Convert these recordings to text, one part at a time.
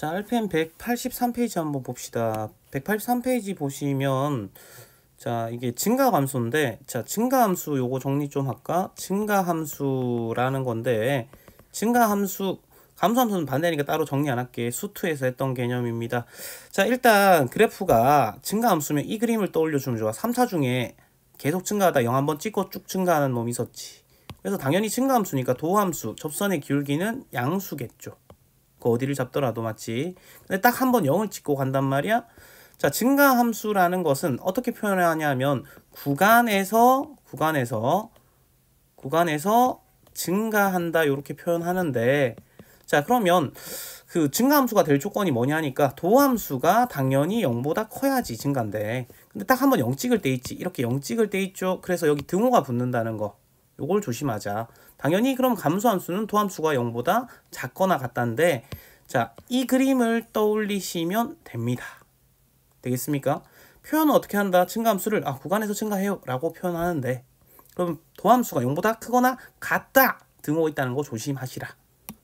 자, RPM 183페이지 한번 봅시다. 183페이지 보시면, 자, 이게 증가함수인데, 자, 증가함수 요거 정리 좀 할까? 증가함수라는 건데, 감소함수는 반대니까 따로 정리 안 할게. 수투에서 했던 개념입니다. 자, 일단 그래프가 증가함수면 이 그림을 떠올려주면 좋아. 3차 중에 계속 증가하다 0 한번 찍고 쭉 증가하는 놈이 있었지. 그래서 당연히 증가함수니까 도함수, 접선의 기울기는 양수겠죠. 그 어디를 잡더라도 맞지. 근데 딱 한 번 0을 찍고 간단 말이야. 자, 증가함수라는 것은 어떻게 표현하냐면 구간에서 증가한다 이렇게 표현하는데, 자, 그러면 그 증가함수가 될 조건이 뭐냐니까 도함수가 당연히 0보다 커야지 증가인데, 근데 딱 한 번 0 찍을 때 있지. 이렇게 0 찍을 때 있죠. 그래서 여기 등호가 붙는다는 거, 요걸 조심하자. 당연히 그럼 감소함수는 도함수가 0보다 작거나 같다는데, 자, 이 그림을 떠올리시면 됩니다. 되겠습니까? 표현은 어떻게 한다? 증가함수를 구간에서 증가해요 라고 표현하는데, 그럼 도함수가 0보다 크거나 같다 등호 있다는 거 조심하시라.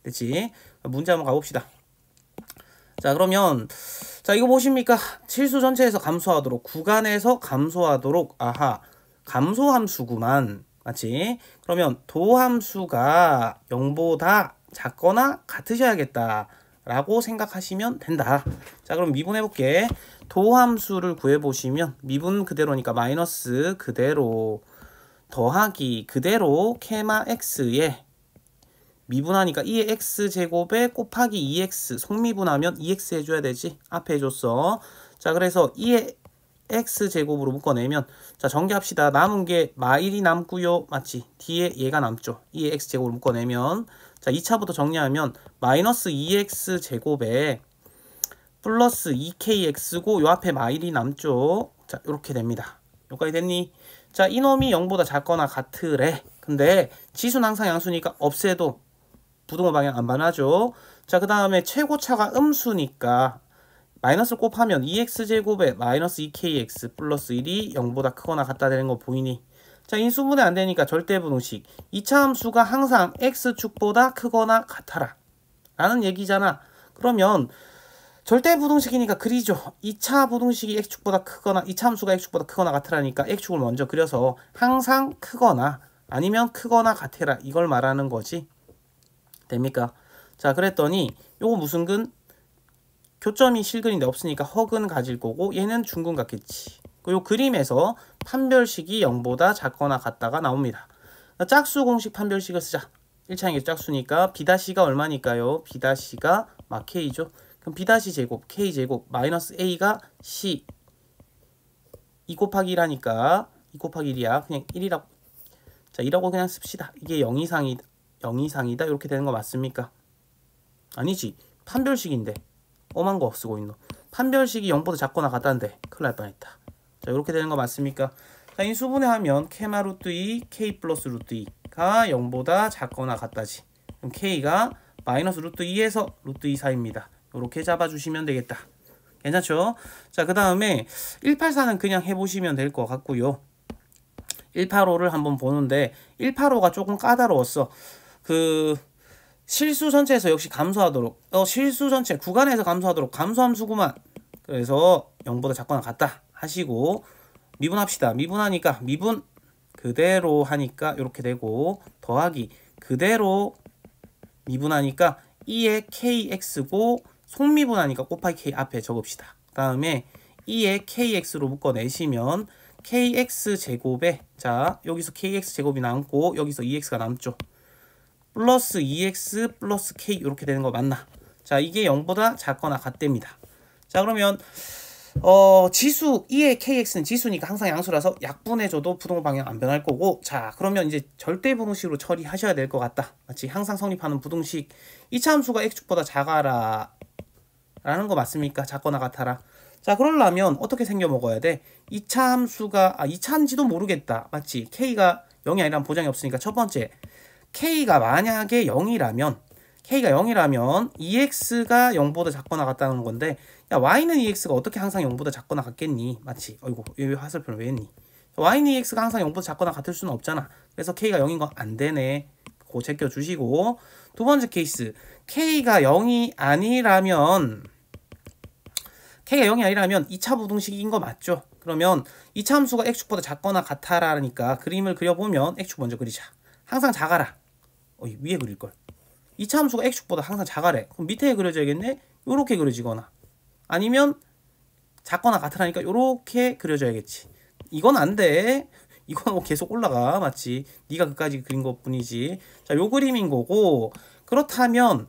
됐지? 문제 한번 가봅시다. 자, 그러면 자, 이거 보십니까? 실수 전체에서 감소하도록, 구간에서 감소하도록, 감소함수구만. 맞지? 그러면 도함수가 0보다 작거나 같으셔야겠다 라고 생각하시면 된다. 자, 그럼 미분해볼게. 도함수를 구해보시면 미분 그대로니까 마이너스 그대로 더하기 그대로 케마 x에 미분하니까 2의 x제곱에 곱하기 2x, 속미분하면 2x 해줘야 되지. 앞에 해줬어. 자, 그래서 2의 x제곱으로 묶어내면, 자, 전개합시다. 남은 게 마1이 남고요. 맞지? 뒤에 얘가 남죠. 2의 x제곱으로 묶어내면, 자, 2차부터 정리하면 마이너스 2x제곱에 플러스 2kx고 요 앞에 마1이 남죠. 자, 이렇게 됩니다. 여기까지 됐니? 자, 이놈이 0보다 작거나 같으래. 근데 지수는 항상 양수니까 없애도 부등호 방향 안 변하죠. 자, 그 다음에 최고차가 음수니까 마이너스를 곱하면 2x제곱에 마이너스 2kx 플러스 1이 0보다 크거나 같다 되는 거 보이니? 자, 인수분해 안 되니까 절대부등식. 2차 함수가 항상 x축보다 크거나 같아라 라는 얘기잖아. 그러면 절대부등식이니까 그리죠. 2차 부등식이 x축보다 크거나, 2차 함수가 x축보다 크거나 같으라니까 x축을 먼저 그려서 항상 크거나 아니면 크거나 같아라, 이걸 말하는 거지. 됩니까? 자, 그랬더니 요거 무슨 근? 교점이 실근인데 없으니까 허근 가질 거고, 얘는 중근 같겠지. 요 그림에서 판별식이 0보다 작거나 같다가 나옵니다. 짝수 공식 판별식을 쓰자. 1차항이 짝수니까 B'가 얼마니까요? B'가 막 K죠. 그럼 B' K제곱 마이너스 A가 C 2 곱하기 1하니까 2 곱하기 1이야. 그냥 1이라고. 자, 2라고 그냥 씁시다. 이게 0 이상이다 이렇게 되는 거 맞습니까? 아니지. 판별식인데 엄한 거 쓰고 있노. 판별식이 0보다 작거나 같다는데 큰일 날 뻔했다. 자, 이렇게 되는 거 맞습니까? 자, 인수분해하면 K마 루트 2 K 플러스 루트 2가 0보다 작거나 같다지. 그럼 K가 마이너스 루트 2에서 루트 2 사이입니다. 이렇게 잡아주시면 되겠다. 괜찮죠? 자, 그 다음에 184는 그냥 해보시면 될 것 같고요. 185를 한번 보는데 185가 조금 까다로웠어. 그 실수 전체에서 역시 감소하도록, 실수 전체 구간에서 감소하도록 감소함수구만. 그래서 0보다 작거나 같다 하시고 미분합시다. 미분하니까 미분 그대로 하니까 이렇게 되고, 더하기 그대로 미분하니까 2의 kx고 속미분하니까 곱하기 k 앞에 적읍시다. 그 다음에 2의 kx로 묶어내시면 kx제곱에, 자, 여기서 kx제곱이 남고 여기서 2x가 남죠. 플러스 2x 플러스 k 이렇게 되는 거 맞나? 자, 이게 0보다 작거나 같답니다. 자, 그러면 지수 2의 kx는 지수니까 항상 양수라서 약분해줘도 부등호 방향 안 변할 거고, 자, 그러면 이제 절대부등식으로 처리하셔야 될 것 같다. 마치 항상 성립하는 부등식. 2차 함수가 x축보다 작아라 라는 거 맞습니까? 작거나 같아라. 자, 그러려면 어떻게 생겨 먹어야 돼? 2차 함수가 2차인지도 모르겠다. 맞지? k가 0이 아니라면 보장이 없으니까 첫 번째, k가 만약에 0이라면 2x가 0보다 작거나 같다는 건데, 야, y는 2x가 어떻게 항상 0보다 작거나 같겠니? 맞지? 어이구, 왜 화살표를 왜 했니? y는 2x가 항상 0보다 작거나 같을 수는 없잖아. 그래서 k가 0인 거 안 되네. 그거 제껴주시고, 두 번째 케이스, K가 0이 아니라면 2차 부등식인 거 맞죠? 그러면 2차 함수가 x축보다 작거나 같아라니까 그림을 그려보면 x축 먼저 그리자. 항상 작아라. 위에 그릴걸. 2차 함수가 x축보다 항상 작아래. 그럼 밑에 그려져야겠네? 요렇게 그려지거나 아니면 작거나 같으라니까 요렇게 그려져야겠지. 이건 안 돼. 이건 뭐 계속 올라가. 맞지? 네가 그까지 그린 것 뿐이지. 자, 요 그림인 거고, 그렇다면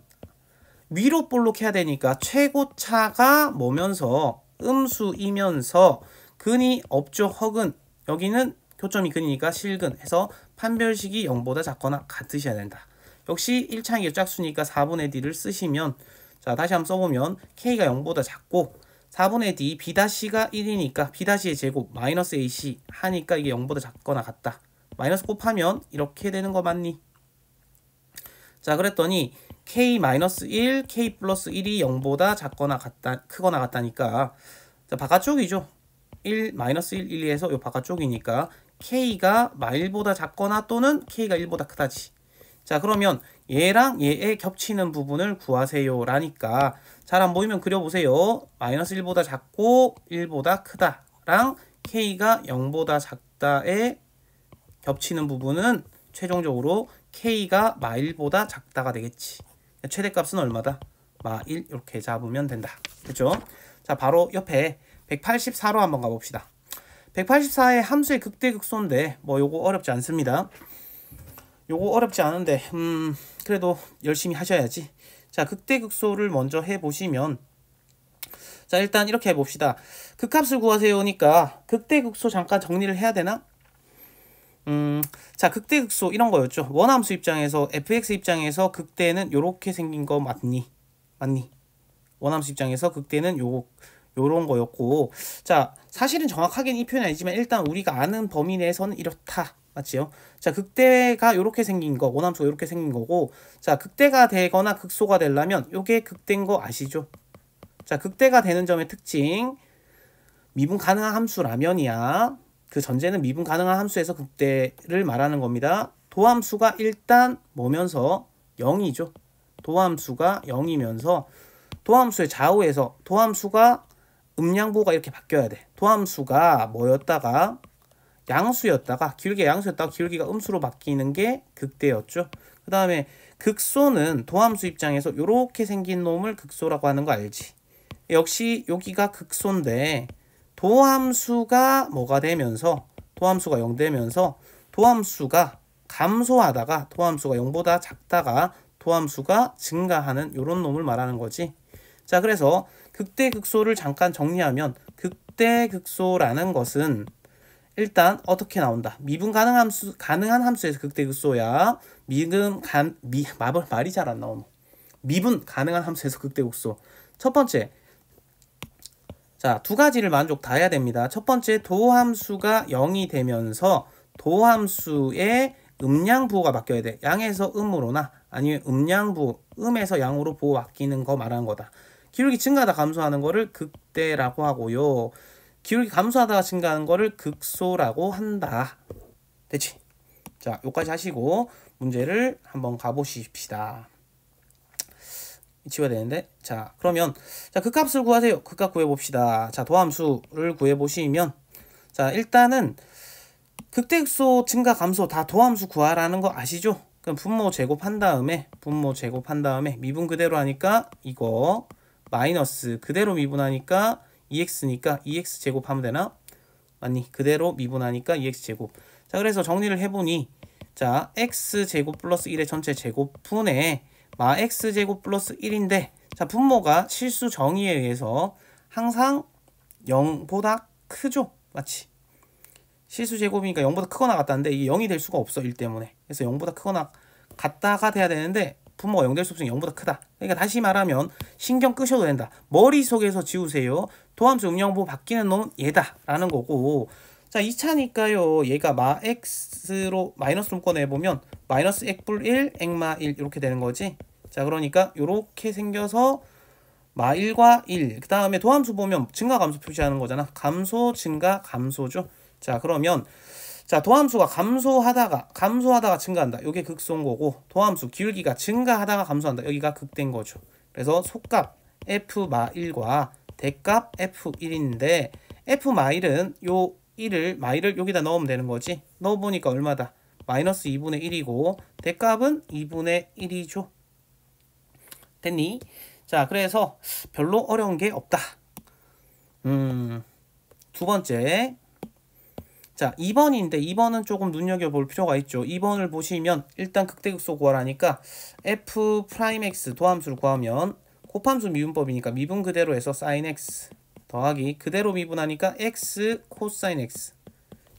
위로 볼록해야 되니까 최고차가 뭐면서 음수이면서 근이 없죠. 허근. 여기는 교점이 근이니까 실근 해서 판별식이 0보다 작거나 같으셔야 된다. 역시 1차항이 짝수니까 4분의 d를 쓰시면, 자, 다시 한번 써보면 k가 0보다 작고 4분의 d b'가 1이니까 b'의 제곱 마이너스 ac 하니까 이게 0보다 작거나 같다. 마이너스 곱하면 이렇게 되는 거 맞니? 자, 그랬더니 k-1, k 플러스 1이 0보다 작거나 크거나 같다니까, 자, 바깥쪽이죠. 1, 마이너스 1, 1, 2에서 요 바깥쪽이니까 k가 1보다 작거나 또는 k가 1보다 크다지. 자, 그러면 얘랑 얘의 겹치는 부분을 구하세요 라니까, 잘 안 보이면 그려보세요. 마이너스 1보다 작고 1보다 크다랑 k가 0보다 작다에 겹치는 부분은 최종적으로 k가 마1보다 작다가 되겠지. 최대값은 얼마다? 마1 이렇게 잡으면 된다. 됐죠? 자, 바로 옆에 184로 한번 가봅시다. 184의 함수의 극대극소인데 뭐 요거 어렵지 않습니다. 요거 어렵지 않은데 그래도 열심히 하셔야지. 자, 극대극소를 먼저 해보시면, 자, 일단 이렇게 해봅시다. 극값을 구하세요니까 극대극소 잠깐 정리를 해야 되나? 자, 극대극소 이런 거였죠. 원함수 입장에서 fx 입장에서 극대는 요렇게 생긴 거 맞니? 원함수 입장에서 극대는 요런 거였고, 자, 사실은 정확하게는 이 표현이 아니지만 일단 우리가 아는 범위 내에서는 이렇다. 맞지요? 자, 극대가 요렇게 생긴 거, 원함수가 요렇게 생긴 거고, 자, 극대가 되거나 극소가 되려면 요게 극대인 거 아시죠? 자, 극대가 되는 점의 특징, 미분 가능한 함수라면이야. 그 전제는 미분 가능한 함수에서 극대를 말하는 겁니다. 도함수가 일단 뭐면서 0이죠. 도함수가 0이면서 도함수의 좌우에서 도함수가 음양보가 이렇게 바뀌어야 돼. 도함수가 뭐였다가 양수였다가 길게 양수였다가 길게가 음수로 바뀌는 게 극대였죠. 그 다음에 극소는 도함수 입장에서 이렇게 생긴 놈을 극소라고 하는 거 알지? 역시 여기가 극소인데 도함수가 뭐가 되면서 도함수가 0 되면서 도함수가 감소하다가 도함수가 0보다 작다가 도함수가 증가하는 이런 놈을 말하는 거지. 자, 그래서 극대극소를 잠깐 정리하면 극대극소라는 것은 일단 어떻게 나온다? 미분 가능한 함수에서 극대극소야. 말이 잘 안 나오노. 미분 가능한 함수에서 극대극소. 첫 번째, 자, 두 가지를 만족 다 해야 됩니다. 첫 번째, 도함수가 0이 되면서 도함수의 음양부호가 바뀌어야 돼. 양에서 음으로나 아니면 음양부, 음에서 양으로 부호 바뀌는 거 말하는 거다. 기울기 증가하다 감소하는 거를 극대라고 하고요. 기울기 감소하다가 증가하는 거를 극소라고 한다. 됐지? 자, 여기까지 하시고 문제를 한번 가보십시다. 지워야 되는데, 자, 그러면 자, 극값을 구하세요. 극값 구해봅시다. 자, 도함수를 구해보시면, 자, 일단은 극대극소 증가 감소 다 도함수 구하라는 거 아시죠? 그럼 분모 제곱한 다음에 미분 그대로 하니까 이거 마이너스 그대로 미분하니까 2x니까 2x 제곱하면 되나? 맞니? 그대로 미분하니까 2x 제곱. 자, 그래서 정리를 해보니, 자, x 제곱 플러스 1의 전체 제곱분의 마 x 제곱 플러스 1인데, 자, 분모가 실수 정의에 의해서 항상 0보다 크죠? 맞지? 실수 제곱이니까 0보다 크거나 같다는데 이게 0이 될 수가 없어, 1 때문에. 그래서 0보다 크거나 같다가 돼야 되는데 분모가 0 될 수 없으니 0보다 크다. 그러니까 다시 말하면 신경 끄셔도 된다. 머릿속에서 지우세요. 도함수 음양보 바뀌는 놈은 얘다 라는 거고, 자, 2차니까요 얘가 마 x로 마이너스로 꺼내보면 마이너스 x불 1 액마 1 이렇게 되는 거지. 자, 그러니까 이렇게 생겨서 마 1과 1, 그 다음에 도함수 보면 증가 감소 표시하는 거잖아. 감소 증가 감소죠. 자, 그러면 자, 도함수가 감소하다가 증가한다. 요게 극소인 거고, 도함수 기울기가 증가하다가 감소한다. 여기가 극대인 거죠. 그래서 속값 f-1과 대값 f1인데 f-1은 요 1을 마일을 여기다 넣으면 되는 거지. 넣어보니까 얼마다? 마이너스 2분의 1이고 대값은 2분의 1이죠. 됐니? 자, 그래서 별로 어려운 게 없다. 두 번째. 자, 2번인데 2번은 조금 눈여겨볼 필요가 있죠. 2번을 보시면 일단 극대극소 구하라니까 f'(x) 도함수를 구하면 곱함수 미분법이니까 미분 그대로 해서 sin x 더하기 그대로 미분하니까 x 코사인 x.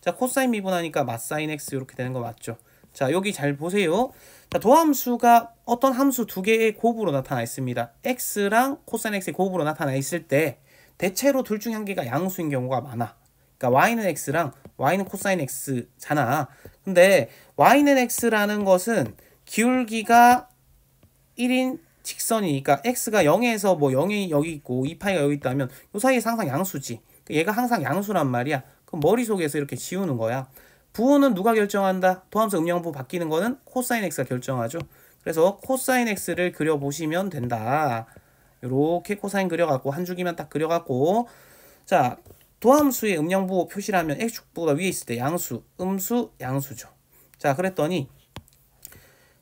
자, 코사인 미분하니까 맞사인 x 이렇게 되는 거 맞죠? 자, 여기 잘 보세요. 자, 도함수가 어떤 함수 두 개의 곱으로 나타나 있습니다. x랑 코사인 x의 곱으로 나타나 있을 때 대체로 둘 중 한 개가 양수인 경우가 많아. 그러니까 y는 x랑 y는 코사인 x잖아. 근데 y는 x라는 것은 기울기가 1인 직선이니까 x가 0에서 뭐 0이 여기 있고 2파이가 여기 있다면 요 사이에서 항상 양수지. 얘가 항상 양수란 말이야. 그럼 머릿속에서 이렇게 지우는 거야. 부호는 누가 결정한다? 도함수 음영부 바뀌는 거는 코사인 x가 결정하죠. 그래서 코사인 x를 그려보시면 된다. 요렇게 코사인 그려갖고 한 줄기만 딱 그려갖고, 자, 도함수의 음영부 표시를 하면 x축보가 위에 있을 때 양수, 음수, 양수죠. 자, 그랬더니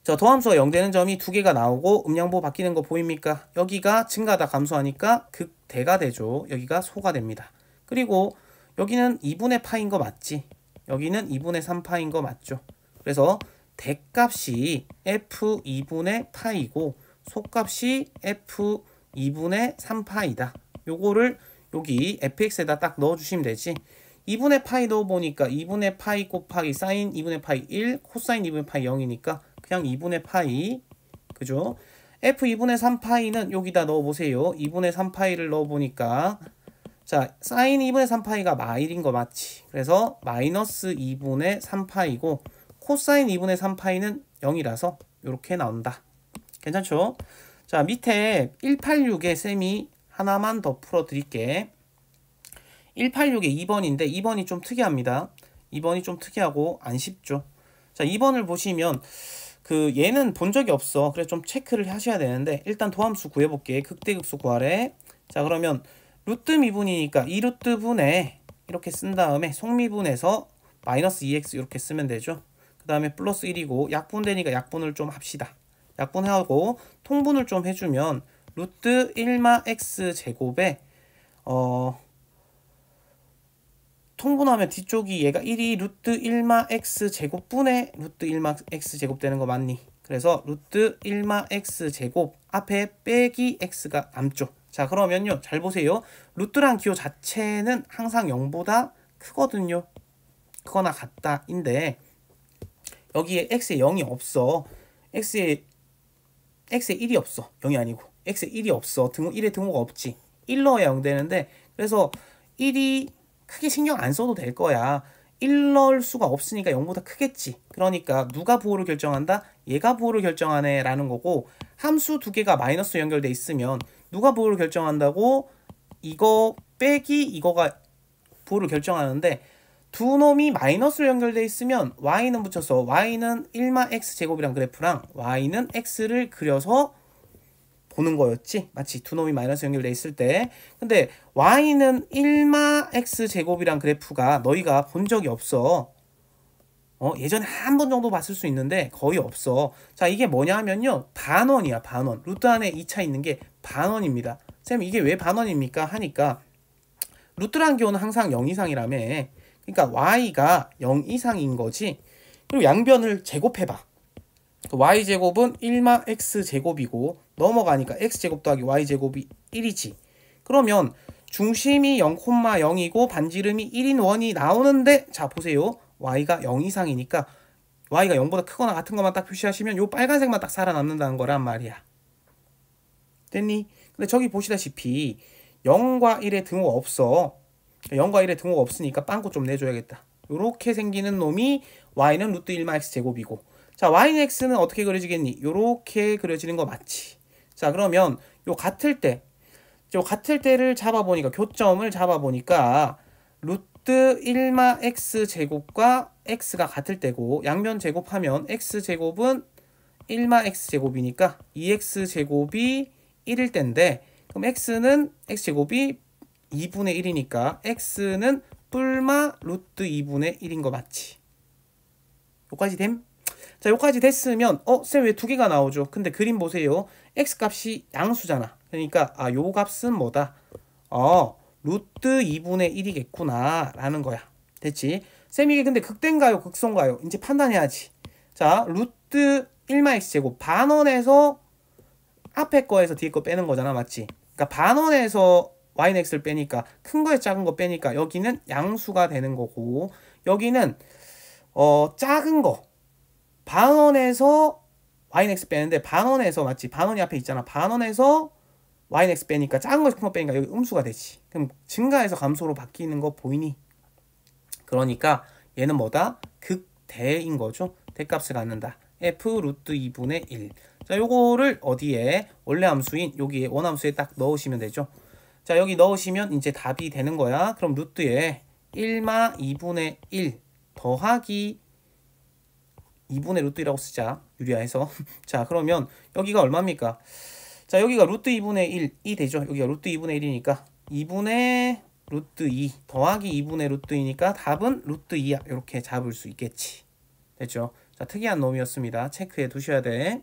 저 도함수가 0 되는 점이 두 개가 나오고 음양보 바뀌는 거 보입니까? 여기가 증가하다 감소하니까 극대가 되죠. 여기가 소가 됩니다. 그리고 여기는 2분의 파인 거 맞지? 여기는 2분의 3파인 거 맞죠? 그래서 대값이 f2분의 파이고 소값이 f2분의 3파이다. 요거를 여기 fx에다 딱 넣어주시면 되지. 2분의 파이 넣어보니까 2분의 파이 곱하기 사인 2분의 파이 1 코사인 2분의 파이 0이니까 그냥 2분의 파이, 그죠? f2분의 3파이는 여기다 넣어보세요. 2분의 3파이를 넣어보니까 자, 사인 2분의 3파이가 마일인 거 맞지? 그래서 마이너스 2분의 3파이고 코사인 2분의 3파이는 0이라서 이렇게 나온다. 괜찮죠? 자, 밑에 186에 쌤이 하나만 더 풀어드릴게. 186의 2번인데 2번이 좀 특이합니다. 2번이 좀 특이하고 안 쉽죠. 자, 2번을 보시면 그 얘는 본 적이 없어. 그래서 좀 체크를 하셔야 되는데 일단 도함수 구해볼게. 극대극소 구하래. 자, 그러면 루트 미분이니까 2루트 분에 이렇게 쓴 다음에 속미분해서 마이너스 2x 이렇게 쓰면 되죠. 그 다음에 플러스 1이고 약분되니까 약분을 좀 합시다. 약분하고 통분을 좀 해주면 루트 1마 x 제곱에 통분하면 뒤쪽이 얘가 1이 루트 1마 x 제곱분의 루트 1마 x 제곱 되는 거 맞니? 그래서 루트 1마 x 제곱 앞에 빼기 x가 남죠. 자, 그러면요, 잘 보세요. 루트란 기호 자체는 항상 0보다 크거든요. 크거나 같다인데 여기에 x에 0이 없어. x에 1이 없어. 0이 아니고 x에 1이 없어. 1에 등호가 없지. 1 넣어야 0 되는데 그래서 1이 크게 신경 안 써도 될 거야. 1 넣을 수가 없으니까 0보다 크겠지. 그러니까 누가 부호를 결정한다? 얘가 부호를 결정하네 라는 거고, 함수 두 개가 마이너스 연결돼 있으면 누가 부호를 결정한다고? 이거 빼기 이거가 부호를 결정하는데 두 놈이 마이너스로 연결돼 있으면 y는 붙여서 y는 1마 x 제곱이란 그래프랑 y는 x를 그려서 보는 거였지. 마치 두 놈이 마이너스 연결돼 있을 때. 근데 y는 1마 x 제곱이란 그래프가 너희가 본 적이 없어. 예전에 한 번 정도 봤을 수 있는데 거의 없어. 자, 이게 뭐냐 하면요, 반원이야. 반원. 루트 안에 2차 있는 게 반원입니다. 쌤, 이게 왜 반원입니까? 하니까 루트란 기호는 항상 0 이상이라며. 그러니까 y가 0 이상인 거지. 그리고 양변을 제곱해봐. y제곱은 1마 x제곱이고 넘어가니까 x제곱 더하기 y제곱이 1이지. 그러면 중심이 0,0이고 반지름이 1인 원이 나오는데, 자, 보세요. y가 0 이상이니까 y가 0보다 크거나 같은 것만 딱 표시하시면 요 빨간색만 딱 살아남는다는 거란 말이야. 됐니? 근데 저기 보시다시피 0과 1의 등호가 없어. 0과 1의 등호가 없으니까 빵꾸 좀 내줘야겠다. 요렇게 생기는 놈이 y는 루트 1마 x제곱이고, 자, y는 x는 어떻게 그려지겠니? 요렇게 그려지는 거 맞지? 자, 그러면 요 같을 때를 잡아보니까, 교점을 잡아보니까 루트 1마 x제곱과 x가 같을 때고 양변 제곱하면 x제곱은 1마 x제곱이니까 2x제곱이 1일 때인데 그럼 x는 x제곱이 2분의 1이니까 x는 뿔마 루트 2분의 1인 거 맞지? 여기까지 됨? 자, 여기까지 됐으면 쌤 왜 두 개가 나오죠? 근데 그림 보세요. x값이 양수잖아. 그러니까 요 값은 뭐다? 루트 2분의 1이겠구나 라는 거야. 됐지? 쌤 이게 근데 극대인가요? 극소인가요? 이제 판단해야지. 자, 루트 1마 x제곱 반원에서 앞에 거에서 뒤에 거 빼는 거잖아. 맞지? 그러니까 반원에서 y는 x를 빼니까 큰 거에 작은 거 빼니까 여기는 양수가 되는 거고 여기는 작은 거 반원에서 y는 x 빼는데 반원에서 맞지? 반원이 앞에 있잖아. 반원에서 y는 x 빼니까 작은 거에서 큰 거 빼니까 여기 음수가 되지. 그럼 증가해서 감소로 바뀌는 거 보이니? 그러니까 얘는 뭐다? 극대인 거죠. 대값을 갖는다. f 루트 2분의 1. 자, 요거를 어디에? 원래 함수인 여기에 원함수에 딱 넣으시면 되죠. 자, 여기 넣으시면 이제 답이 되는 거야. 그럼 루트에 1마 2분의 1 더하기 2분의 루트 1이라고 쓰자. 유리화해서. 자, 그러면 여기가 얼마입니까? 자, 여기가 루트 2분의 1이 되죠. 여기가 루트 2분의 1이니까 2분의 루트 2 더하기 2분의 루트 2니까 답은 루트 2야. 이렇게 잡을 수 있겠지. 됐죠? 자, 특이한 놈이었습니다. 체크해 두셔야 돼.